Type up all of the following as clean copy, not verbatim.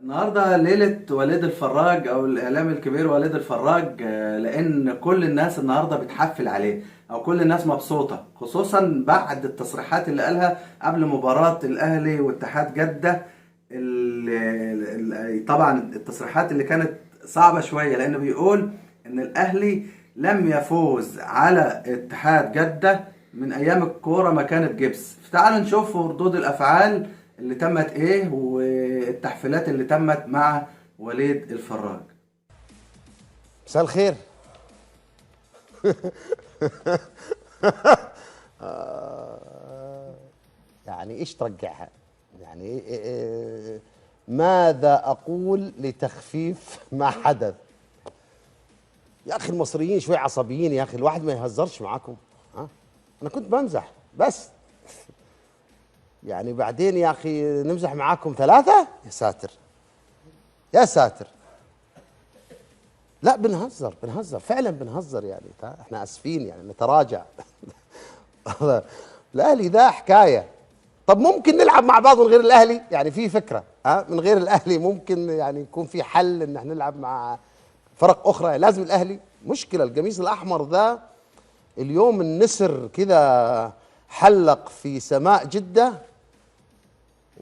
النهارده ليلة وليد الفراج او الاعلام الكبير وليد الفراج، لان كل الناس النهارده بتحفل عليه او كل الناس مبسوطة، خصوصا بعد التصريحات اللي قالها قبل مباراة الاهلي واتحاد جدة. طبعا التصريحات اللي كانت صعبة شوية، لانه بيقول ان الاهلي لم يفوز على اتحاد جدة من ايام الكورة ما كانت جبس. فتعالوا نشوف ردود الافعال اللي تمت ايه والتحفيلات اللي تمت مع وليد الفراج. مساء الخير. يعني ايش ترجعها؟ يعني ماذا اقول لتخفيف ما حدث؟ يا اخي المصريين شوي عصبيين، يا اخي الواحد ما يهزرش معاكم. ها، انا كنت بمزح بس. يعني بعدين يا اخي نمزح معاكم ثلاثة؟ يا ساتر يا ساتر. لا بنهزر فعلا بنهزر، يعني احنا اسفين، يعني نتراجع. الاهلي ده حكايه. طب ممكن نلعب مع بعض من غير الاهلي؟ يعني في فكره من غير الاهلي ممكن يعني يكون في حل ان احنا نلعب مع فرق اخرى؟ لازم الاهلي؟ مشكله القميص الاحمر ده. اليوم النسر كذا حلق في سماء جده،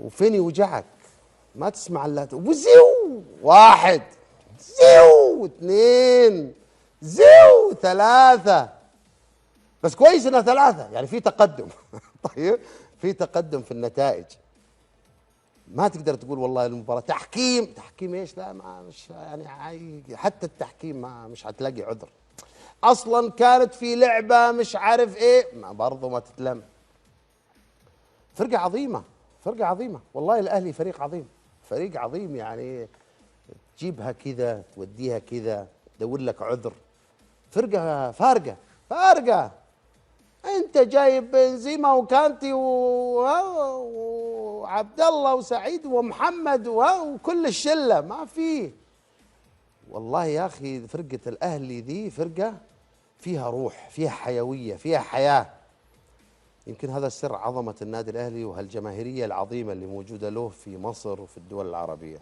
وفين يوجعك؟ ما تسمع الا وزيو واحد، زيو اثنين، زيو ثلاثة. بس كويس انها ثلاثة، يعني في تقدم. طيب في تقدم في النتائج. ما تقدر تقول والله المباراة تحكيم ايش؟ لا ما مش يعني حتى التحكيم ما مش هتلاقي عذر. اصلا كانت في لعبة مش عارف ايه، ما برضه ما تتلم. فرقة عظيمة، فرقة عظيمة والله. الاهلي فريق عظيم، فريق عظيم. يعني تجيبها كذا توديها كذا، تدور لك عذر. فرقة فارقة فارقة. انت جايب بنزيما وكانتي وعبد الله وسعيد ومحمد وكل الشلة ما فيه. والله يا اخي فرقة الاهلي ذي فرقة فيها روح، فيها حيوية، فيها حياة. يمكن هذا سر عظمة النادي الاهلي وهالجماهيرية العظيمة اللي موجودة له في مصر وفي الدول العربية.